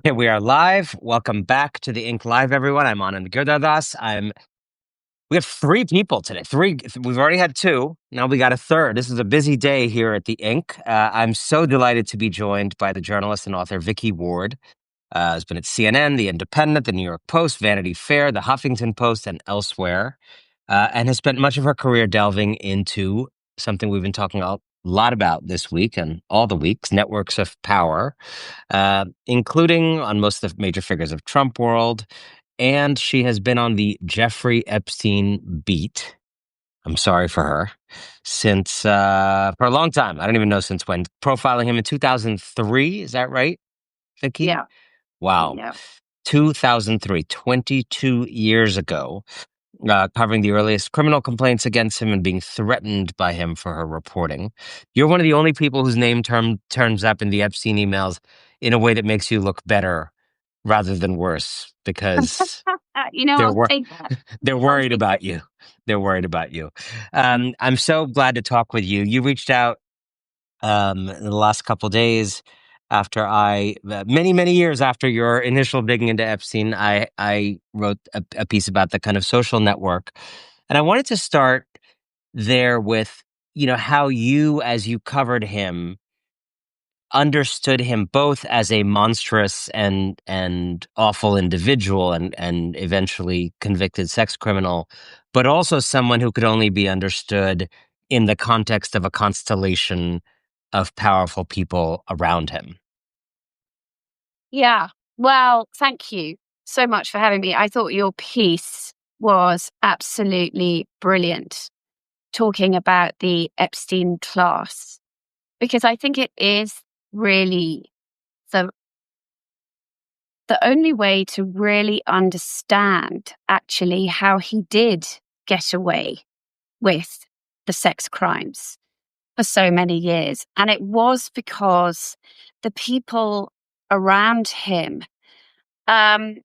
Okay, we are live. Welcome back to the Ink Live, everyone. I'm Anand Giridharadas. We have three people today. We've already had two. Now we got a third. This is a busy day here at the Ink. I'm so delighted to be joined by the journalist and author Vicky Ward. Has been at CNN, The Independent, The New York Post, Vanity Fair, The Huffington Post, and elsewhere, and has spent much of her career delving into something we've been talking a lot about this week and all the weeks: networks of power, including on most of the major figures of Trump world. And she has been on the Jeffrey Epstein beat. I'm sorry for her. Since for a long time. I don't even know since when. Profiling him in 2003. Is that right, Vicky? Yeah, Wow. yeah. 2003, 22 years ago, covering the earliest criminal complaints against him and being threatened by him for her reporting. You're one of the only people whose name turns up in the Epstein emails in a way that makes you look better rather than worse, because they're I'll take that. they're I'll worried take about it. you. They're worried about you. I'm so glad to talk with you. You reached out in the last couple of days after many years after your initial digging into Epstein. I wrote a piece about the kind of social network, and I wanted to start there with how you, as you covered him, understood him both as a monstrous and awful individual and eventually convicted sex criminal, but also someone who could only be understood in the context of a constellation of powerful people around him. Yeah. Well, thank you so much for having me. I thought your piece was absolutely brilliant, talking about the Epstein class, because I think it is really the the only way to really understand actually how he did get away with the sex crimes for so many years. And it was because the people around him um,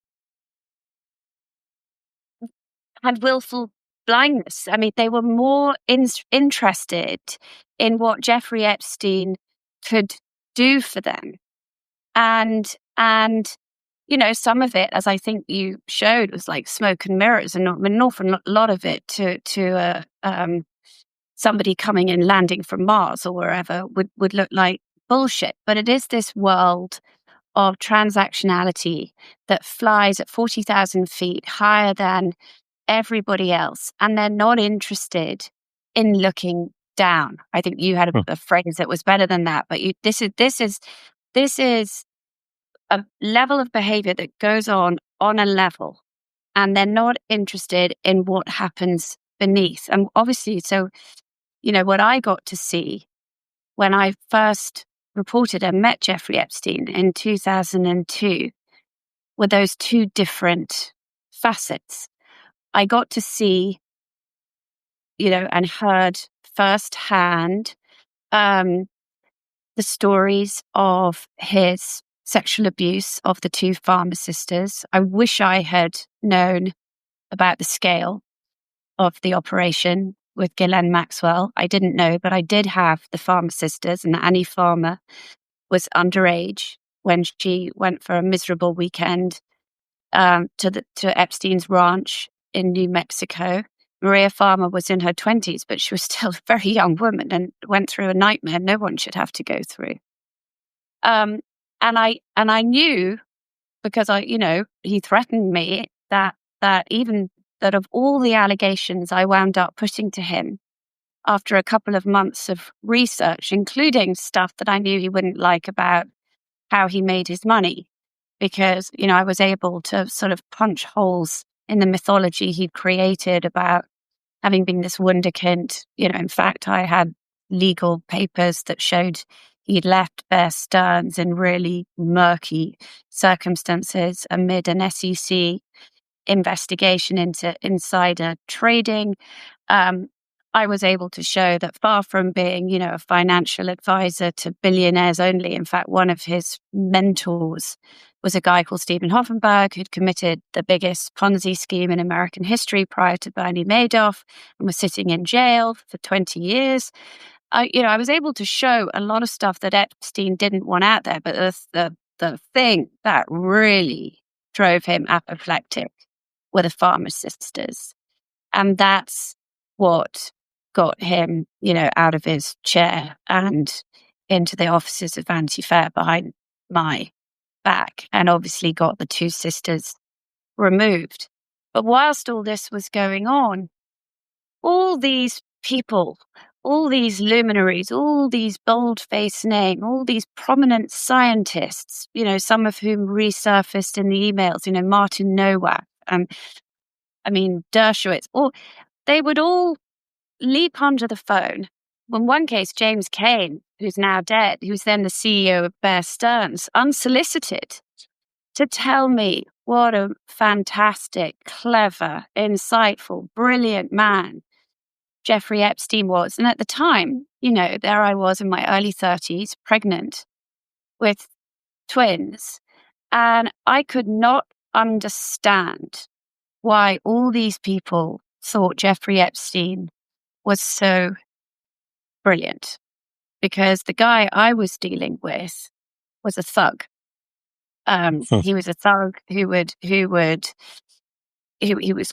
had willful blindness. I mean, they were more interested in what Jeffrey Epstein could do for them. And some of it, as I think you showed, was like smoke and mirrors, and an awful lot of it to somebody coming and landing from Mars or wherever would look like bullshit. But it is this world of transactionality that flies at 40,000 feet higher than everybody else. And they're not interested in looking down. I think you had a phrase that was better than that, but this is a level of behavior that goes on a level, and they're not interested in what happens beneath. And obviously, so what I got to see when I first reported and met Jeffrey Epstein in 2002 were those two different facets. I got to see, and heard firsthand the stories of his sexual abuse of the two farmer sisters. I wish I had known about the scale of the operation with Ghislaine Maxwell. I didn't know, but I did have the farmer sisters, and Annie Farmer was underage when she went for a miserable weekend to Epstein's ranch in New Mexico. Maria Farmer was in her 20s, but she was still a very young woman and went through a nightmare no one should have to go through. And I knew, because he threatened me, that even that of all the allegations I wound up putting to him after a couple of months of research, including stuff that I knew he wouldn't like about how he made his money, because, I was able to sort of punch holes in the mythology he'd created about having been this wunderkind. In fact, I had legal papers that showed he'd left Bear Stearns in really murky circumstances amid an SEC investigation into insider trading. I was able to show that far from being, a financial advisor to billionaires only, in fact, one of his mentors was a guy called Stephen Hoffenberg, who'd committed the biggest Ponzi scheme in American history prior to Bernie Madoff and was sitting in jail for 20 years. I was able to show a lot of stuff that Epstein didn't want out there, but the thing that really drove him apoplectic were the pharmacists. And that's what got him, out of his chair and into the offices of Vanity Fair behind my back, and obviously got the two sisters removed. But whilst all this was going on, all these people, all these luminaries, all these bold-faced names, all these prominent scientists, some of whom resurfaced in the emails, Martin Nowak, Dershowitz, they would all leap onto the phone. In one case, James Cain, who's now dead, who's then the CEO of Bear Stearns, unsolicited, to tell me what a fantastic, clever, insightful, brilliant man Jeffrey Epstein was. And at the time, there I was in my early 30s, pregnant with twins. And I could not understand why all these people thought Jeffrey Epstein was so brilliant. Because the guy I was dealing with was a thug. He was a thug who was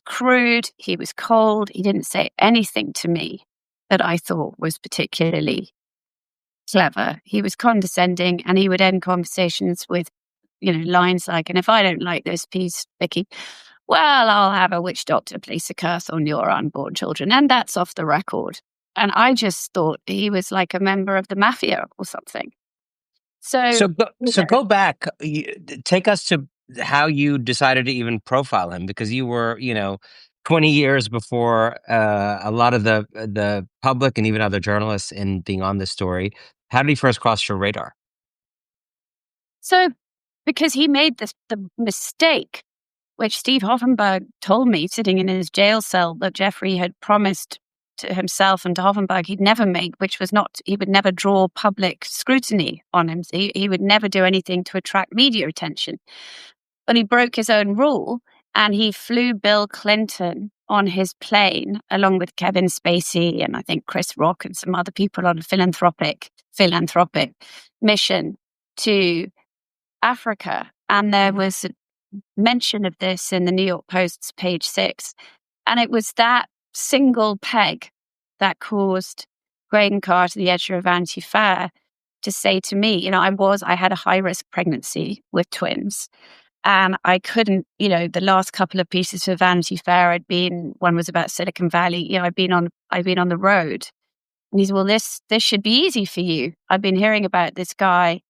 crude, he was cold, he didn't say anything to me that I thought was particularly clever. He was condescending, and he would end conversations with, lines like, "And if I don't like this piece, Vicky, well, I'll have a witch doctor place a curse on your unborn children." And that's off the record. And I just thought he was like a member of the mafia or something. So go back, take us to how you decided to even profile him, because you were, 20 years before a lot of the public and even other journalists in being on this story. How did he first cross your radar? So, because he made the mistake, which Steve Hoffenberg told me sitting in his jail cell, that Jeffrey had promised to himself and to Hoffenberg he'd never make, which was he would never draw public scrutiny on him. He would never do anything to attract media attention. But he broke his own rule, and he flew Bill Clinton on his plane along with Kevin Spacey and I think Chris Rock and some other people on a philanthropic mission to Africa. And there was a mention of this in the New York Post's page 6. And it was that single peg that caused Graydon Carter, the editor of Vanity Fair, to say to me, I had a high-risk pregnancy with twins. And I couldn't, the last couple of pieces for Vanity Fair one was about Silicon Valley. I've been on the road. And he said, "Well, this should be easy for you. I've been hearing about this guy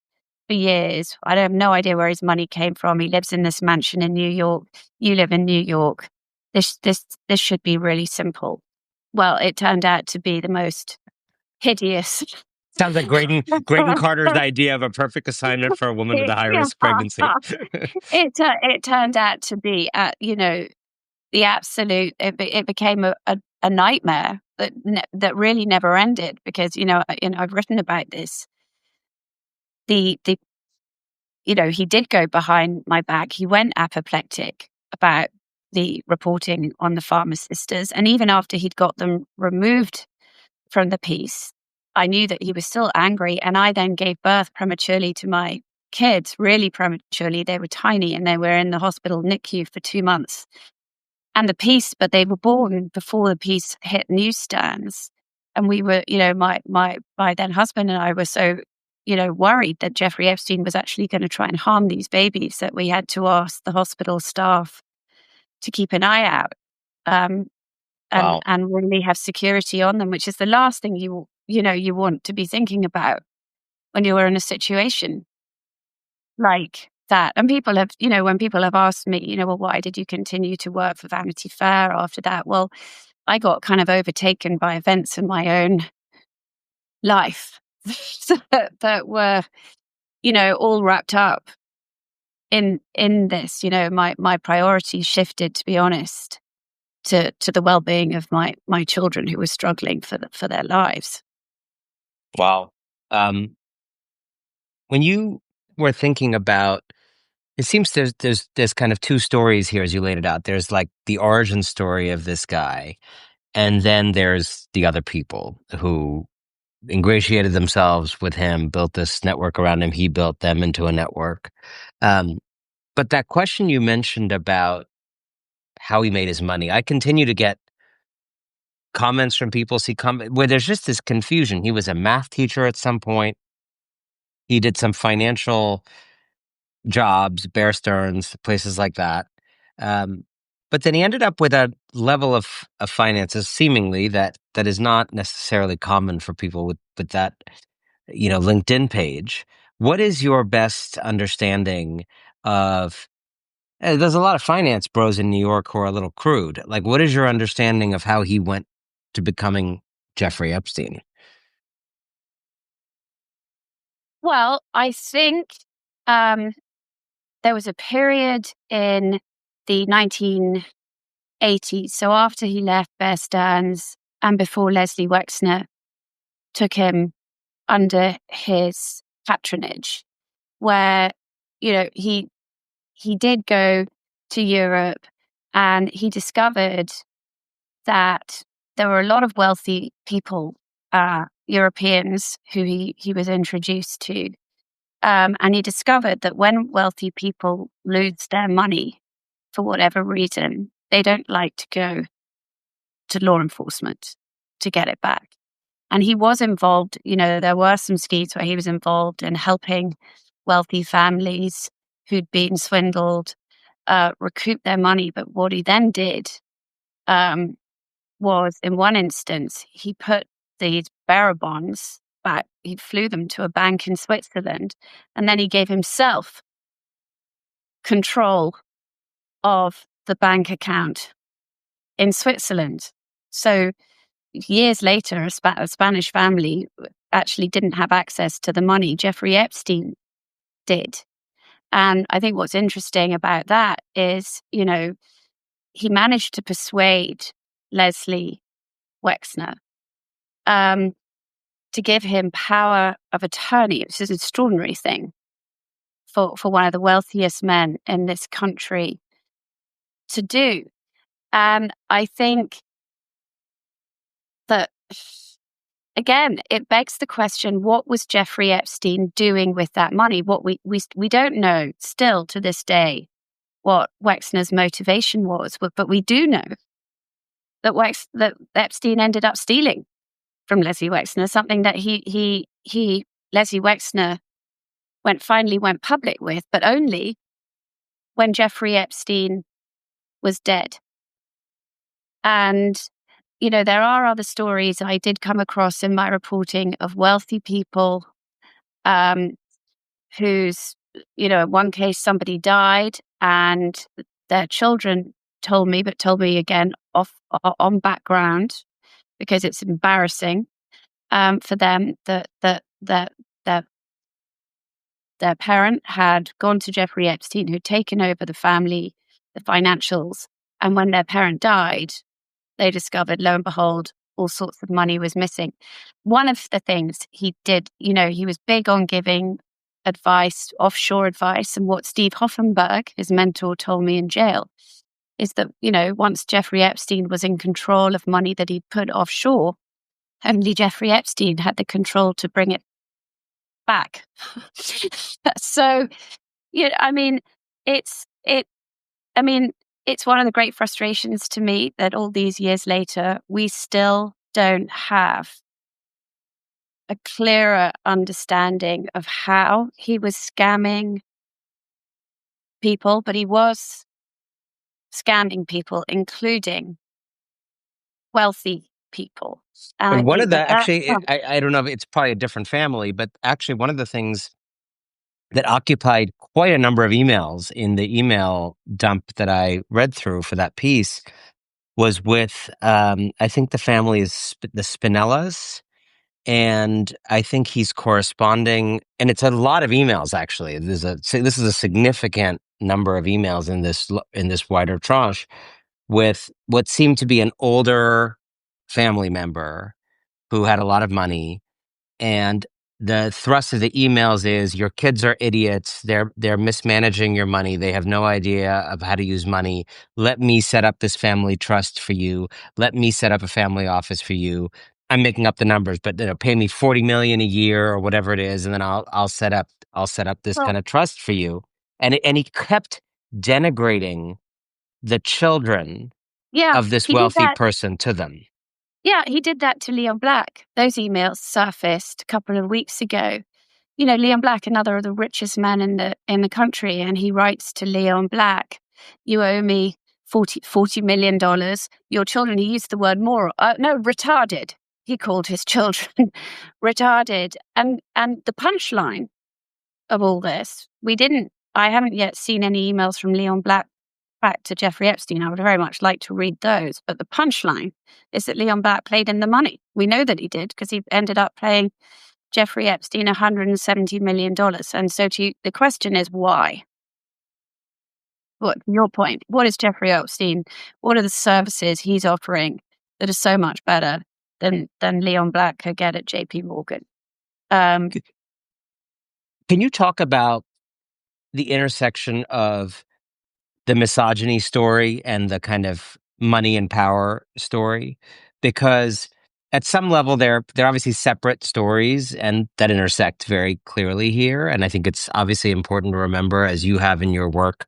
for years. I have no idea where his money came from. He lives in this mansion in New York. You live in New York. This should be really simple." Well, it turned out to be the most hideous. Sounds like Graydon Carter's idea of a perfect assignment for a woman with a high-risk pregnancy. It turned out to be, the absolute. It became a nightmare that really never ended, because I've written about this. He did go behind my back. He went apoplectic about the reporting on the pharmacists, and even after he'd got them removed from the piece, I knew that he was still angry, and I then gave birth prematurely to my kids, really prematurely. They were tiny, and they were in the hospital NICU for 2 months. And but they were born before the piece hit newsstands. And we were, my then husband and I were so, worried that Jeffrey Epstein was actually going to try and harm these babies, that we had to ask the hospital staff to keep an eye out, and really have security on them, which is the last thing you want to be thinking about when you were in a situation like that. And people have, when people have asked me, well, why did you continue to work for Vanity Fair after that? Well, I got kind of overtaken by events in my own life that were, all wrapped up in this. My priorities shifted, to be honest, to the well-being of my children, who were struggling for their lives. Wow. When you were thinking about, it seems there's kind of two stories here as you laid it out. There's like the origin story of this guy, and then there's the other people who ingratiated themselves with him, built this network around him. He built them into a network. Um, but that question you mentioned about how he made his money, I continue to get comments from people where there's just this confusion. He was a math teacher at some point. He did some financial jobs, Bear Stearns, places like that. Um, but then he ended up with a level of finances, seemingly that is not necessarily common for people with that, LinkedIn page. What is your best understanding of? There's a lot of finance bros in New York who are a little crude. Like, what is your understanding of how he went to becoming Jeffrey Epstein? Well, I think um, there was a period in the 1980s, so after he left Bear Stearns and before Leslie Wexner took him under his patronage, where he did go to Europe, and he discovered that there were a lot of wealthy people, Europeans, who he was introduced to. And he discovered that when wealthy people lose their money for whatever reason, they don't like to go to law enforcement to get it back. And he was involved, there were some schemes where he was involved in helping wealthy families who'd been swindled recoup their money. But what he then did was, in one instance, he put these bearer bonds back. He flew them to a bank in Switzerland, and then he gave himself control of the bank account in Switzerland. So years later, a Spanish family actually didn't have access to the money. Jeffrey Epstein did. And I think what's interesting about that is, he managed to persuade Leslie Wexner to give him power of attorney, which is an extraordinary thing for one of the wealthiest men in this country to do. And I think that, again, it begs the question, what was Jeffrey Epstein doing with that money? What we don't know still to this day what Wexner's motivation was, but we do know that Epstein ended up stealing from Leslie Wexner, something that Leslie Wexner finally went public with, but only when Jeffrey Epstein was dead. And, there are other stories I did come across in my reporting of wealthy people whose, in one case, somebody died and their children told me again on background, because it's embarrassing for them that their parent had gone to Jeffrey Epstein, who'd taken over the family, the financials. And when their parent died, they discovered, lo and behold, all sorts of money was missing. One of the things he did, he was big on giving advice, offshore advice. And what Steve Hoffenberg, his mentor, told me in jail is that, once Jeffrey Epstein was in control of money that he'd put offshore, only Jeffrey Epstein had the control to bring it back. So, it's one of the great frustrations to me that all these years later, we still don't have a clearer understanding of how he was scamming people, but he was scamming people, including wealthy people. And I And one think of the that, actually, I don't know if it's probably a different family, but actually one of the things that occupied quite a number of emails in the email dump that I read through for that piece was with, I think the family is the Spinellas. And I think he's corresponding, and it's a lot of emails actually. This is a significant number of emails in this wider tranche with what seemed to be an older family member who had a lot of money. And the thrust of the emails is your kids are idiots. They're mismanaging your money. They have no idea of how to use money. Let me set up this family trust for you. Let me set up a family office for you. I'm making up the numbers, but pay me 40 million a year or whatever it is, and then I'll set up this Well, kind of trust for you. And he kept denigrating the children yeah, of this he did wealthy that. person to them. Yeah, he did that to Leon Black. Those emails surfaced a couple of weeks ago. You know, Leon Black, another of the richest men in the country, and he writes to Leon Black, "You owe me $40 million. Your children," he used the word moral, no, retarded. He called his children retarded. And the punchline of all this, I haven't yet seen any emails from Leon Black back to Jeffrey Epstein. I would very much like to read those. But the punchline is that Leon Black played in the money. We know that he did because he ended up paying Jeffrey Epstein $170 million. And so the question is why? What your point? What is Jeffrey Epstein? What are the services he's offering that are so much better than Leon Black could get at JP Morgan? Can you talk about the intersection of the misogyny story and the kind of money and power story? Because at some level they're obviously separate stories and that intersect very clearly here. And I think it's obviously important to remember, as you have in your work,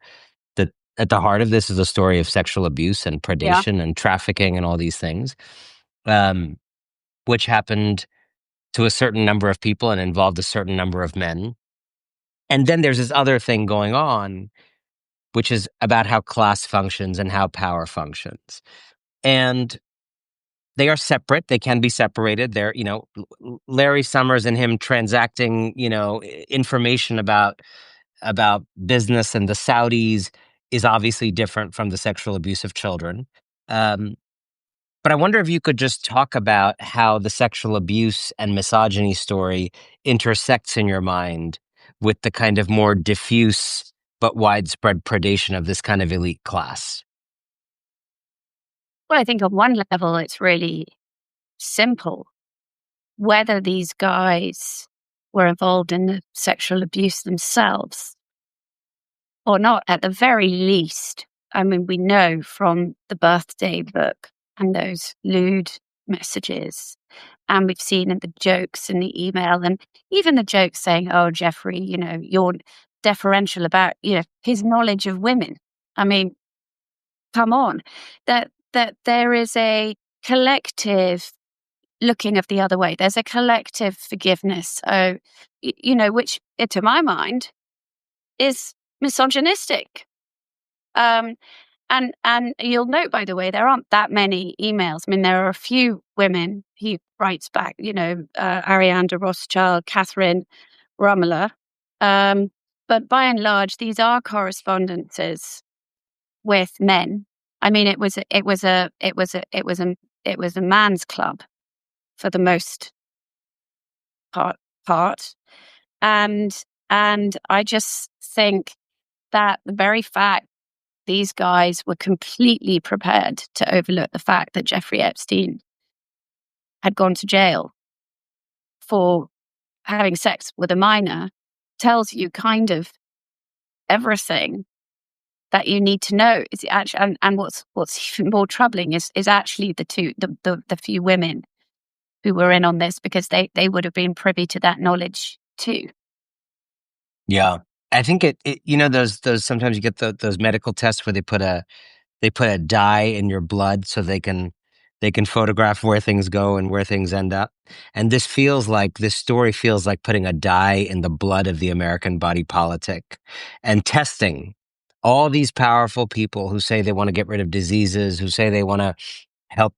that at the heart of this is a story of sexual abuse and Yeah. predation and trafficking and all these things, um, which happened to a certain number of people and involved a certain number of men. And then there's this other thing going on, which is about how class functions and how power functions. And they are separate. They can be separated. Larry Summers and him transacting, information about business and the Saudis is obviously different from the sexual abuse of children. Um, but I wonder if you could just talk about how the sexual abuse and misogyny story intersects in your mind with the kind of more diffuse but widespread predation of this kind of elite class. Well, I think on one level, it's really simple. Whether these guys were involved in the sexual abuse themselves or not, at the very least, I mean, we know from the birthday book and those lewd messages, and we've seen in the jokes in the email, and even the jokes saying, "Oh, Jeffrey, you're deferential about, his knowledge of women." I mean, come on, that there is a collective looking of the other way. There's a collective forgiveness, which, to my mind, is misogynistic. Um, and you'll note, by the way, there aren't that many emails. I mean, there are a few women he writes back. Ariane de Rothschild, Catherine Rummeler. But by and large, these are correspondences with men. I mean, it was a man's club for the most part. And I just think that the very fact these guys were completely prepared to overlook the fact that Jeffrey Epstein had gone to jail for having sex with a minor tells you kind of everything that you need to know. Is actually, and what's even more troubling is actually the few women who were in on this, because they would have been privy to that knowledge too. Yeah. I think those sometimes you get those medical tests where they put a dye in your blood so they can photograph where things go and where things end up. And this story feels like putting a dye in the blood of the American body politic and testing all these powerful people who say they want to get rid of diseases, who say they want to help,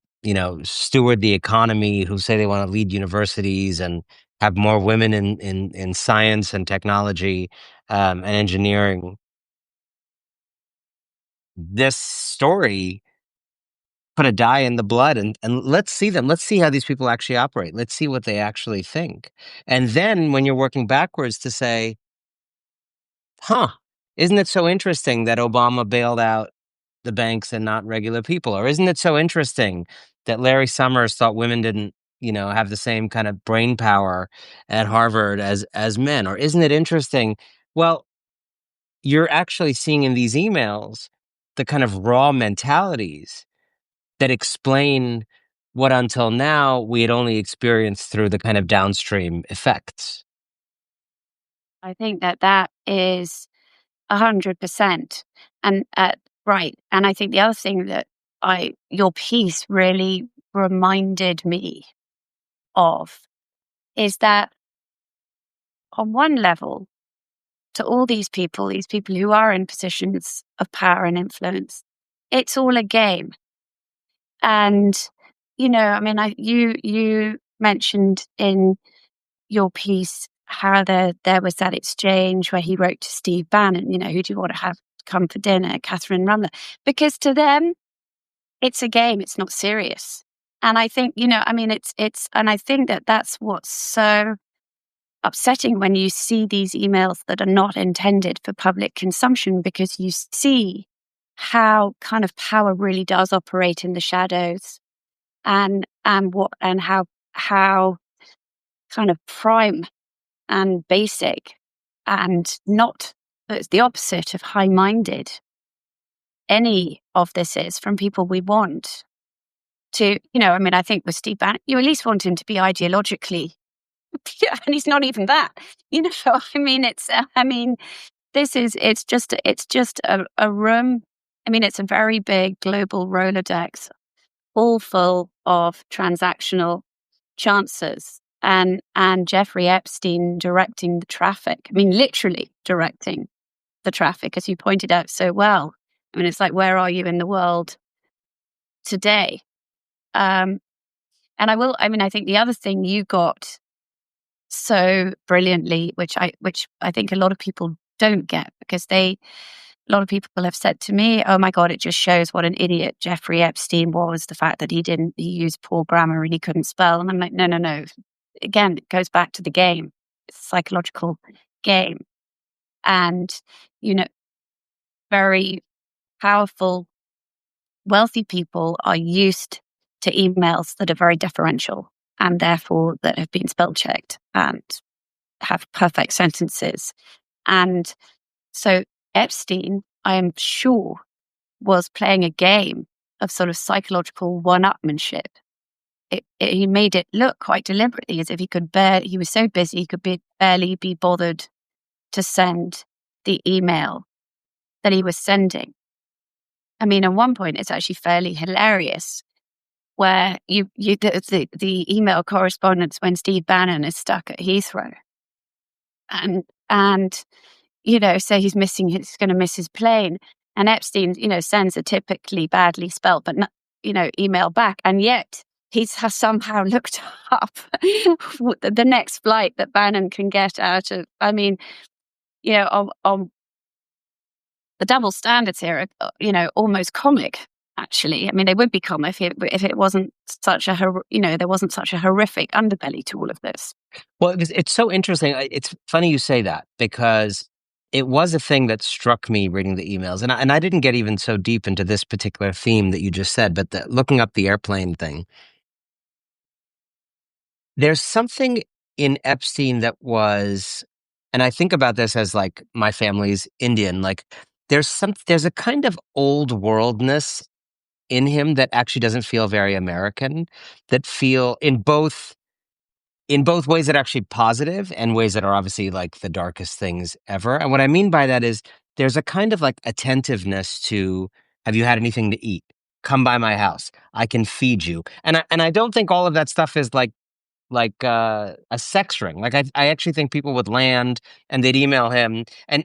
steward the economy, who say they want to lead universities and have more women in science and technology, and engineering. This story put a dye in the blood, and let's see them. Let's see how these people actually operate. Let's see what they actually think. And then when you're working backwards to say, huh, isn't it so interesting that Obama bailed out the banks and not regular people? Or isn't it so interesting that Larry Summers thought women didn't, have the same kind of brain power at Harvard as men? Or isn't it interesting? Well, you're actually seeing in these emails the kind of raw mentalities that explain what until now we had only experienced through the kind of downstream effects. I think that is 100%. And right. And I think the other thing that your piece really reminded me of is that on one level, to all these people who are in positions of power and influence, it's all a game. And, I mean, you mentioned in your piece how there was that exchange where he wrote to Steve Bannon, who do you want to have come for dinner, Catherine Rumler? Because to them, it's a game, it's not serious. And I think, I mean, and I think that that's what's so upsetting when you see these emails that are not intended for public consumption, because you see how kind of power really does operate in the shadows, and how kind of prime and basic and not, it's the opposite of high-minded any of this is from people we want to, I mean, I think with Steve Bannon, you at least want him to be ideologically, and he's not even that, I mean, it's just a room. I mean, it's a very big global Rolodex, all full of transactional chances, and Jeffrey Epstein directing the traffic. I mean, literally directing the traffic, as you pointed out so well. I mean, it's like, where are you in the world today? And I think the other thing you got so brilliantly, which I think a lot of people don't get, because a lot of people have said to me, oh my God, it just shows what an idiot Jeffrey Epstein was, the fact that he used poor grammar and he couldn't spell. And I'm like, no. Again, it goes back to the game. It's a psychological game. And, very powerful, wealthy people are used to emails that are very deferential, and therefore that have been spell checked and have perfect sentences. And so Epstein, I am sure, was playing a game of sort of psychological one-upmanship. He made it look quite deliberately as if he was so busy he could barely be bothered to send the email that he was sending. I mean, at one point, it's actually fairly hilarious, where the email correspondence when Steve Bannon is stuck at Heathrow, and say he's going to miss his plane, and Epstein, sends a typically badly spelt, but not, email back, and yet has somehow looked up the next flight that Bannon can get out of. I mean, on the double standards here are, almost comic. Actually, I mean, they would be comic if it wasn't such there wasn't such a horrific underbelly to all of this. Well, it's so interesting. It's funny you say that, because it was a thing that struck me reading the emails, and I didn't get even so deep into this particular theme that you just said, but looking up the airplane thing, there's something in Epstein that was, and I think about this as like my family's Indian, like there's a kind of old worldness in him that actually doesn't feel very American, that feel in both ways that are actually positive and ways that are obviously like the darkest things ever. And what I mean by that is there's a kind of like attentiveness to, have you had anything to eat? Come by my house. I can feed you. And I don't think all of that stuff is like a sex ring. Like I actually think people would land and they'd email him, and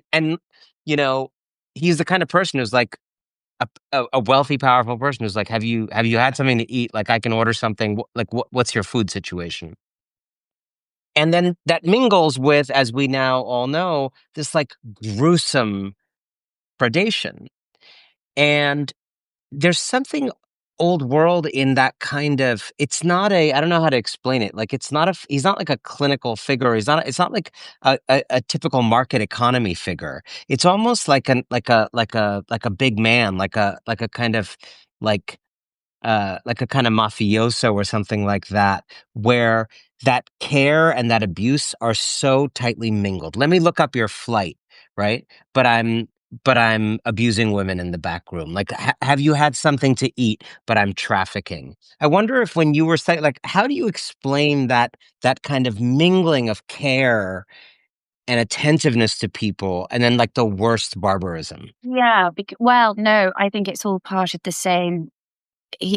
he's the kind of person who's like a wealthy, powerful person who's like, have you had something to eat? Like, I can order something. Like, what's your food situation? And then that mingles with, as we now all know, this like gruesome predation. And there's something old world in that kind of, it's not I don't know how to explain it. Like, he's not like a clinical figure. It's not like a typical market economy figure. It's almost like like a big man, like a kind of like like a kind of mafioso or something like that, where that care and that abuse are so tightly mingled. Let me look up your flight, right? But but I'm abusing women in the back room. Like, have you had something to eat, but I'm trafficking? I wonder if when you were saying, like, how do you explain that kind of mingling of care and attentiveness to people, and then like the worst barbarism? Yeah. Well, no, I think it's all part of the same.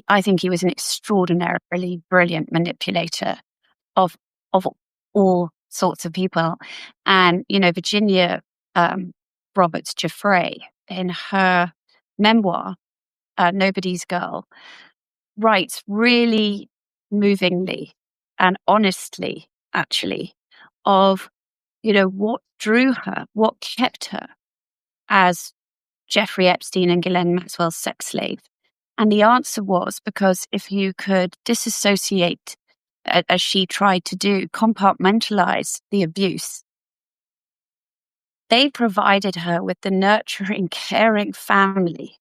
I think he was an extraordinarily brilliant manipulator of of all sorts of people. And, Virginia um, Roberts Giuffre, in her memoir, Nobody's Girl, writes really movingly and honestly, actually, of, what drew her, what kept her as Jeffrey Epstein and Ghislaine Maxwell's sex slave. And the answer was because if you could disassociate, as she tried to do, compartmentalize the abuse, they provided her with the nurturing, caring family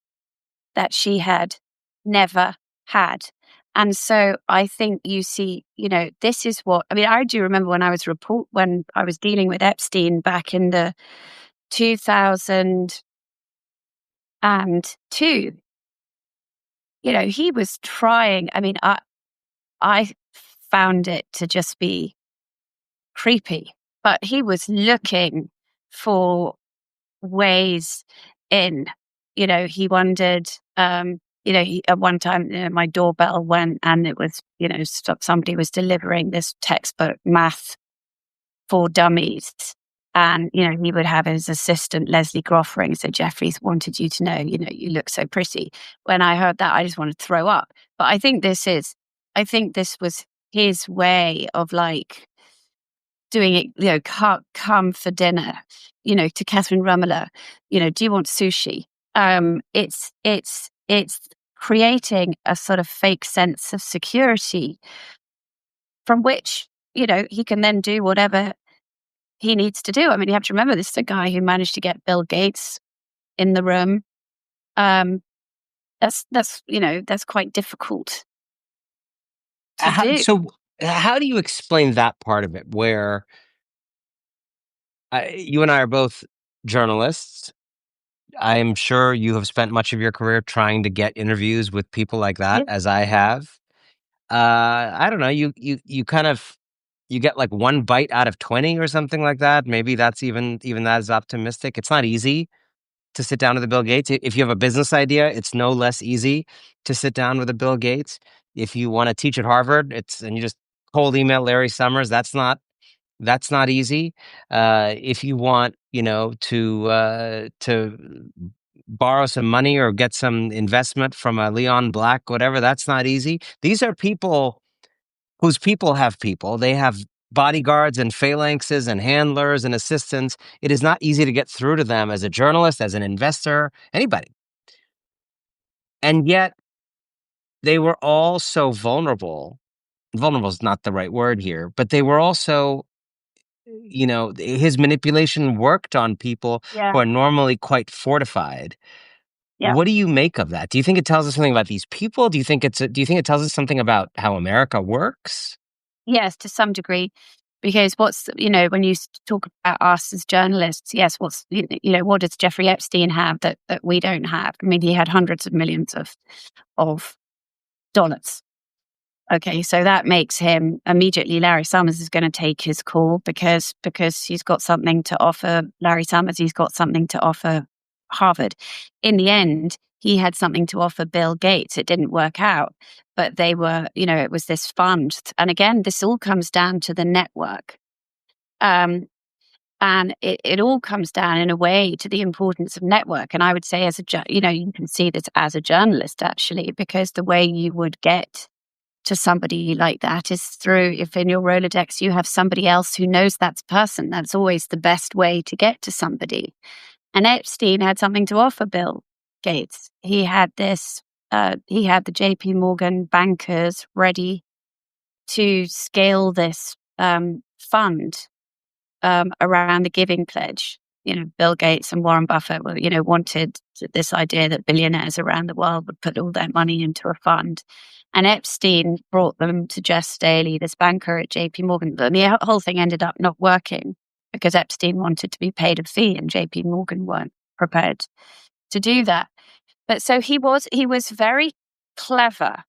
that she had never had. And so I think you see, this is what I mean. I do remember when when I was dealing with Epstein back in the 2002. He was trying. I mean, I found it to just be creepy, but he was looking for ways in. He wondered, at one time, my doorbell went and it was, somebody was delivering this textbook, Math for Dummies. And, he would have his assistant, Leslie Groffering, say, Jeffries wanted you to know, you look so pretty. When I heard that, I just wanted to throw up. But I think this was his way of like doing it, come for dinner, to Catherine Rummeler, do you want sushi? It's creating a sort of fake sense of security from which, he can then do whatever he needs to do. I mean, you have to remember this is a guy who managed to get Bill Gates in the room. That's quite difficult to do. So, how do you explain that part of it where you and I are both journalists? I'm sure you have spent much of your career trying to get interviews with people like that, Yeah. as I have. I don't know. You kind of you get like one bite out of 20 or something like that. Maybe that's even that is optimistic. It's not easy to sit down with a Bill Gates. If you have a business idea, it's no less easy to sit down with a Bill Gates. If you want to teach at Harvard, and you just cold email Larry Summers, that's not easy. If you want, to borrow some money or get some investment from a Leon Black, whatever, that's not easy. These are people whose people have people. They have bodyguards and phalanxes and handlers and assistants. It is not easy to get through to them as a journalist, as an investor, anybody. And yet they were all so vulnerable. Vulnerable is not the right word here, but they were also, his manipulation worked on people Yeah. who are normally quite fortified. Yeah. What do you make of that? Do you think it tells us something about these people? Do you think it tells us something about how America works? Yes, to some degree, because when you talk about us as journalists, yes, what does Jeffrey Epstein have that we don't have? I mean, he had hundreds of millions of dollars. Okay, so that makes him immediately Larry Summers is going to take his call because he's got something to offer Larry Summers. He's got something to offer Harvard. In the end, he had something to offer Bill Gates. It didn't work out, but they were, it was this fund. And again, this all comes down to the network. Um, and it all comes down in a way to the importance of network. And I would say you can see this as a journalist, actually, because the way you would get to somebody like that is through, if in your Rolodex you have somebody else who knows that person, that's always the best way to get to somebody. And Epstein had something to offer Bill Gates. He had the JP Morgan bankers ready to scale this fund around the Giving Pledge. Bill Gates and Warren Buffett wanted this idea that billionaires around the world would put all their money into a fund. And Epstein brought them to Jess Staley, this banker at JP Morgan. But the whole thing ended up not working because Epstein wanted to be paid a fee and JP Morgan weren't prepared to do that. But so he was very clever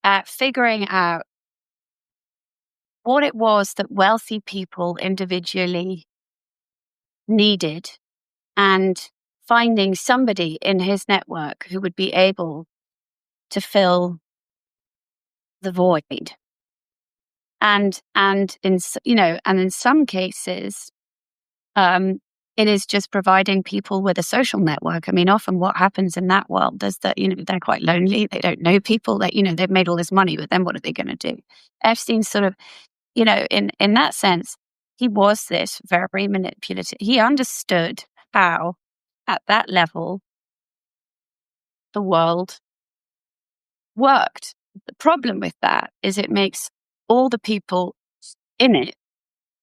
at figuring out what it was that wealthy people individually needed and finding somebody in his network who would be able to fill the void. And in some cases, it is just providing people with a social network. I mean, often what happens in that world is that, they're quite lonely. They don't know people. That, they've made all this money, but then what are they going to do? Epstein's sort of, in that sense, he was this very manipulative. He understood how, at that level, the world worked. The problem with that is it makes all the people in it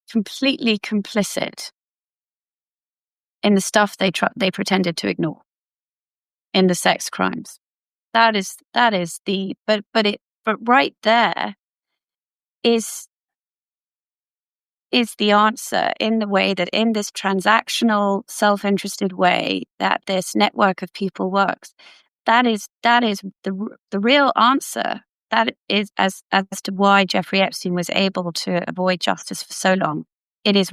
completely complicit in the stuff they pretended to ignore, in the sex crimes. That is the but right there is the answer, in the way that, in this transactional, self-interested way that this network of people works. That is the real answer. That is as to why Jeffrey Epstein was able to avoid justice for so long. It is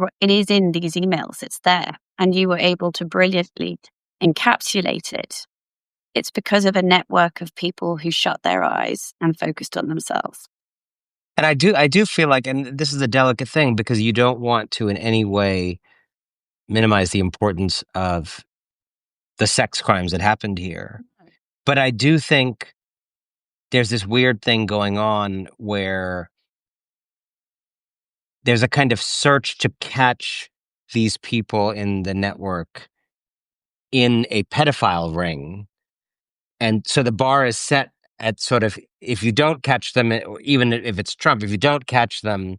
in these emails. It's there, and you were able to brilliantly encapsulate it. It's because of a network of people who shut their eyes and focused on themselves. And I do feel like, and this is a delicate thing, because you don't want to in any way minimize the importance of the sex crimes that happened here. But I do think there's this weird thing going on where there's a kind of search to catch these people in the network in a pedophile ring. And so the bar is set at sort of, if you don't catch them, even if it's Trump, if you don't catch them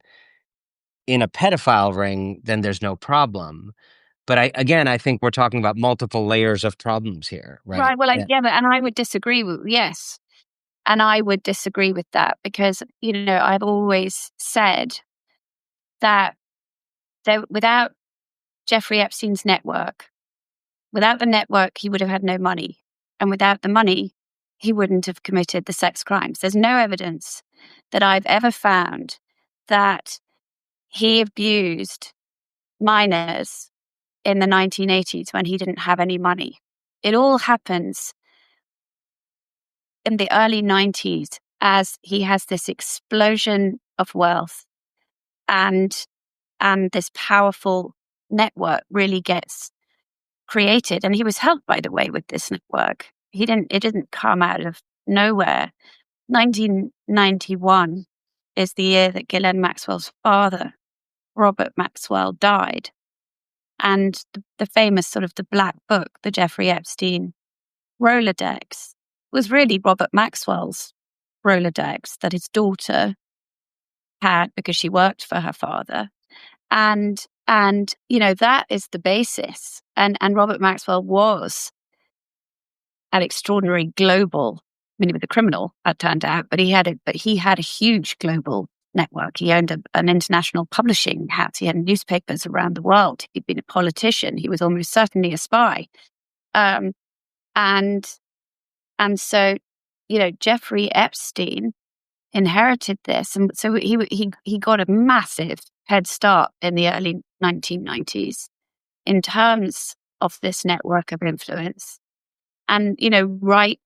in a pedophile ring, then there's no problem. But I think we're talking about multiple layers of problems here, right? Right. Well, and I would disagree with, yes. And I would disagree with that, because, I've always said that without Jeffrey Epstein's network, without the network, he would have had no money. And without the money, he wouldn't have committed the sex crimes. There's no evidence that I've ever found that he abused minors in the 1980s when he didn't have any money. It all happens in the early 90s as he has this explosion of wealth, and this powerful network really gets created. And he was helped, by the way, with this network. It didn't come out of nowhere. 1991 is the year that Ghislaine Maxwell's father, Robert Maxwell, died. And the famous sort of the black book, the Jeffrey Epstein Rolodex, was really Robert Maxwell's Rolodex that his daughter had because she worked for her father. And that is the basis. And Robert Maxwell was an extraordinary global, I mean, he was a criminal, it turned out, but he had a huge global network. He owned an international publishing house. He had newspapers around the world. He'd been a politician. He was almost certainly a spy. And so, Jeffrey Epstein inherited this. And so he got a massive head start in the early 1990s in terms of this network of influence. And, right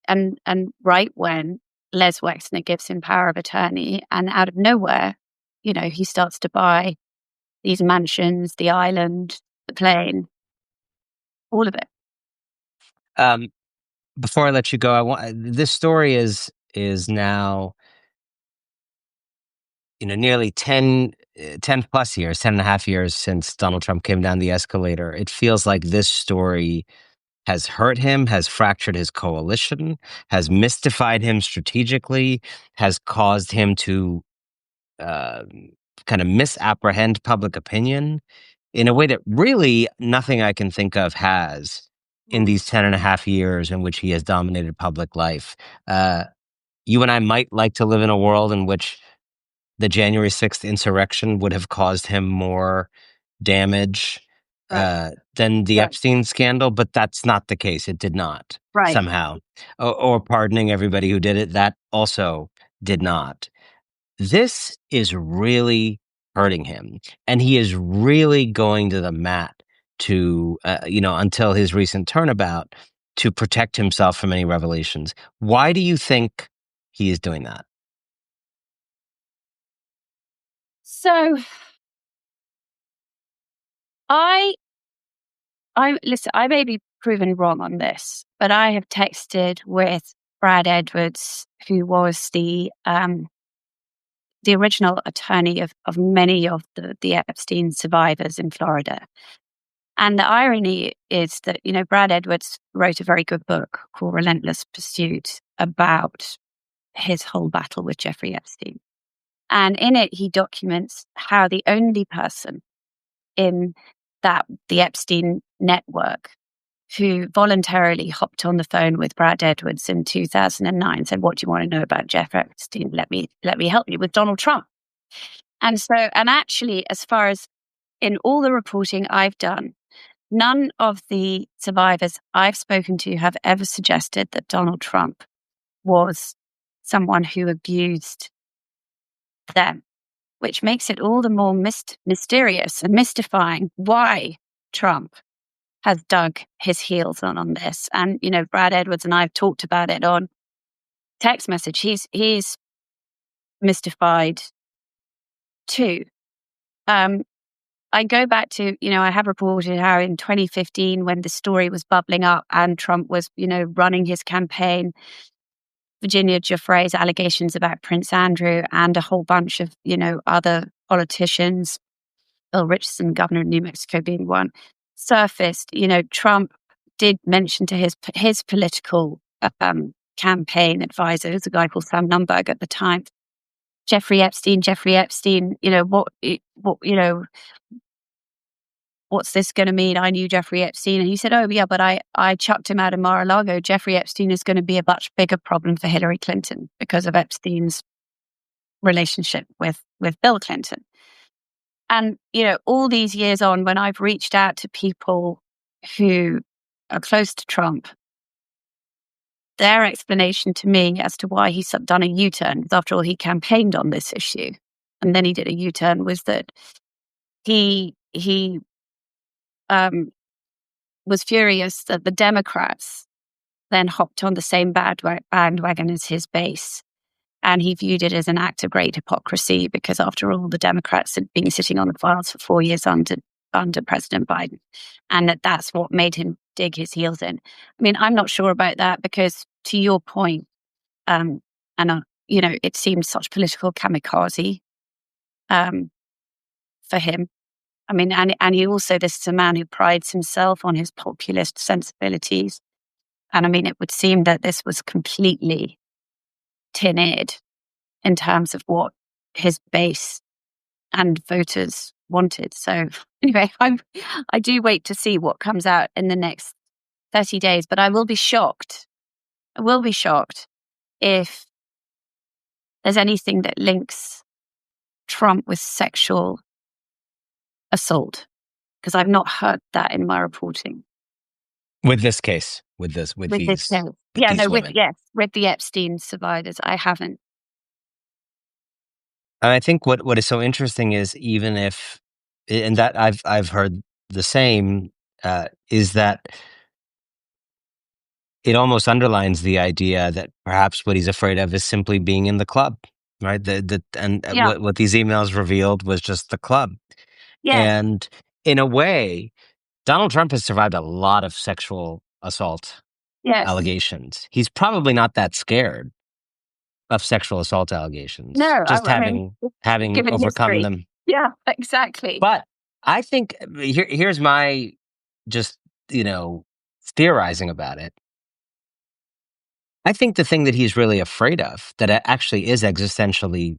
when Les Wexner gives him power of attorney, and out of nowhere, he starts to buy these mansions, the island, the plane, all of it. Before I let you go, this story is now, nearly 10 plus years, 10 and a half years since Donald Trump came down the escalator. It feels like this story has hurt him, has fractured his coalition, has mystified him strategically, has caused him to kind of misapprehend public opinion in a way that really nothing I can think of has in these 10 and a half years in which he has dominated public life. You and I might like to live in a world in which the January 6th insurrection would have caused him more damage Right. than the Right. Epstein scandal, but that's not the case. It did not Right. somehow, or pardoning everybody who did it. That also did not. This is really hurting him, and he is really going to the mat to, until his recent turnabout, to protect himself from any revelations. Why do you think he is doing that? So I listen, I may be proven wrong on this, but I have texted with Brad Edwards, who was the original attorney of many of the Epstein survivors in Florida. And the irony is that, Brad Edwards wrote a very good book called Relentless Pursuit about his whole battle with Jeffrey Epstein. And in it, he documents how the only person in the Epstein network who voluntarily hopped on the phone with Brad Edwards in 2009, said, "What do you want to know about Jeff Epstein? Let me help you with Donald Trump." And actually, as far as in all the reporting I've done, none of the survivors I've spoken to have ever suggested that Donald Trump was someone who abused them, which makes it all the more mysterious and mystifying why Trump has dug his heels on this. And, Brad Edwards and I have talked about it on text message. He's mystified too. I go back to, I have reported how in 2015, when the story was bubbling up and Trump was, running his campaign, Virginia Giuffre's allegations about Prince Andrew and a whole bunch of, other politicians, Bill Richardson, governor of New Mexico being one, surfaced. Trump did mention to his political campaign advisor, who's a guy called Sam Nunberg at the time, Jeffrey Epstein, what's this going to mean? I knew Jeffrey Epstein. And he said, "Oh, yeah, but I chucked him out of Mar-a-Lago. Jeffrey Epstein is going to be a much bigger problem for Hillary Clinton because of Epstein's relationship with Bill Clinton." And, all these years on, when I've reached out to people who are close to Trump, their explanation to me as to why he's done a U-turn, because after all, he campaigned on this issue, and then he did a U-turn, was that he was furious that the Democrats then hopped on the same bandwagon as his base. And he viewed it as an act of great hypocrisy because, after all, the Democrats had been sitting on the files for 4 years under President Biden, and that's what made him dig his heels in. I mean, I'm not sure about that because, to your point, it seemed such political kamikaze for him. I mean, and he also, this is a man who prides himself on his populist sensibilities. And I mean, it would seem that this was completely tin-eared in terms of what his base and voters wanted. So anyway, I do wait to see what comes out in the next 30 days, but I will be shocked. I will be shocked if there's anything that links Trump with sexual assault, because I've not heard that in my reporting. With this case, with With this these, case. with Yeah, these no, women. with the Epstein survivors, I haven't. And I think what is so interesting is, even if, and that I've heard the same, is that it almost underlines the idea that perhaps what he's afraid of is simply being in the club, right? Yeah, What these emails revealed was just the club. yes, And in a way, Donald Trump has survived a lot of sexual assault yes. allegations. He's probably not that scared of sexual assault No, allegations, just I mean, having given overcome history. them. Yeah, exactly. But I think, here's my just, theorizing about it. I think the thing that he's really afraid of, that actually is existentially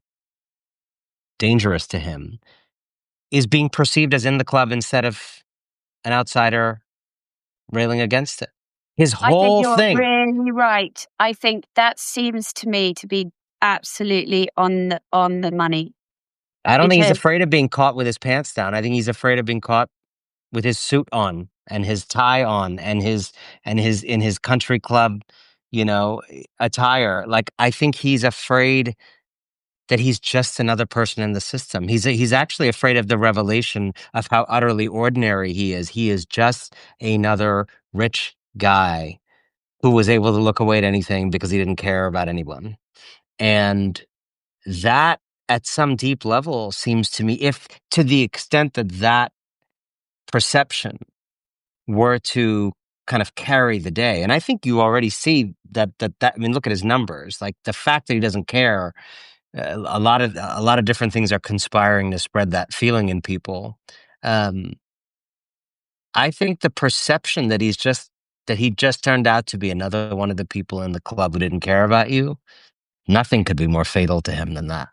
dangerous to him, is being perceived as in the club instead of an outsider railing against it. His I think whole you're thing. really right. I think that seems to me to be absolutely on the money I don't think he's because afraid of being caught with his pants down. I think he's afraid of being caught with his suit on and his tie on and his in his country club, attire. Like, I think he's afraid that he's just another person in the system. He's actually afraid of the revelation of how utterly ordinary he is. He is just another rich guy who was able to look away at anything because he didn't care about anyone. And that, at some deep level, seems to me, if to the extent that that perception were to kind of carry the day, and I think you already see that. I mean, look at his numbers. Like, the fact that he doesn't care, a lot of different things are conspiring to spread that feeling in people. Um, I think the perception that he just turned out to be another one of the people in the club who didn't care about you. Nothing could be more fatal to him than that.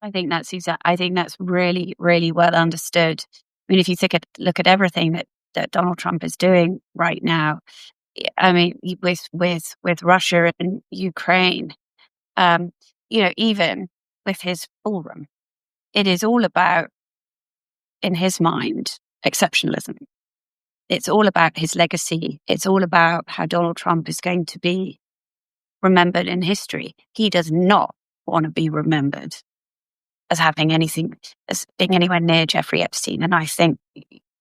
I think that's really, really well understood. I mean, if you look at everything that Donald Trump is doing right now, I mean, with Russia and Ukraine, even with his ballroom, it is all about, in his mind, exceptionalism. It's all about his legacy. It's all about how Donald Trump is going to be remembered in history. He does not want to be remembered as being anywhere near Jeffrey Epstein. And I think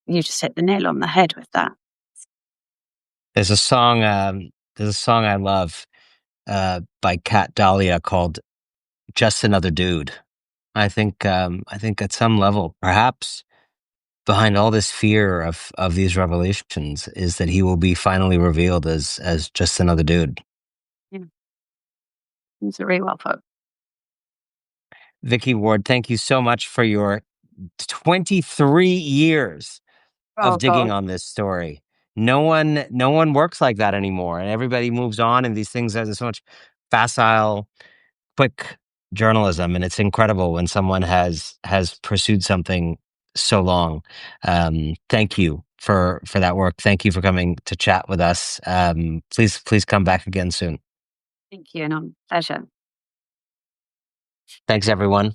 you just hit the nail on the head with that. There's a song. There's a song I love by Kat Dahlia called "Just Another Dude." I think. I think at some level, perhaps behind all this fear of these revelations, is that he will be finally revealed as just another dude. Yeah, it's very well put. Vicky Ward, thank you so much for your 23 years of Oh digging God. on this story. No one works like that anymore, and everybody moves on. And these things have so much facile, quick journalism, and it's incredible when someone has pursued something so long. Thank you for that work. Thank you for coming to chat with us. Please come back again soon. Thank you, and pleasure. Thanks, everyone.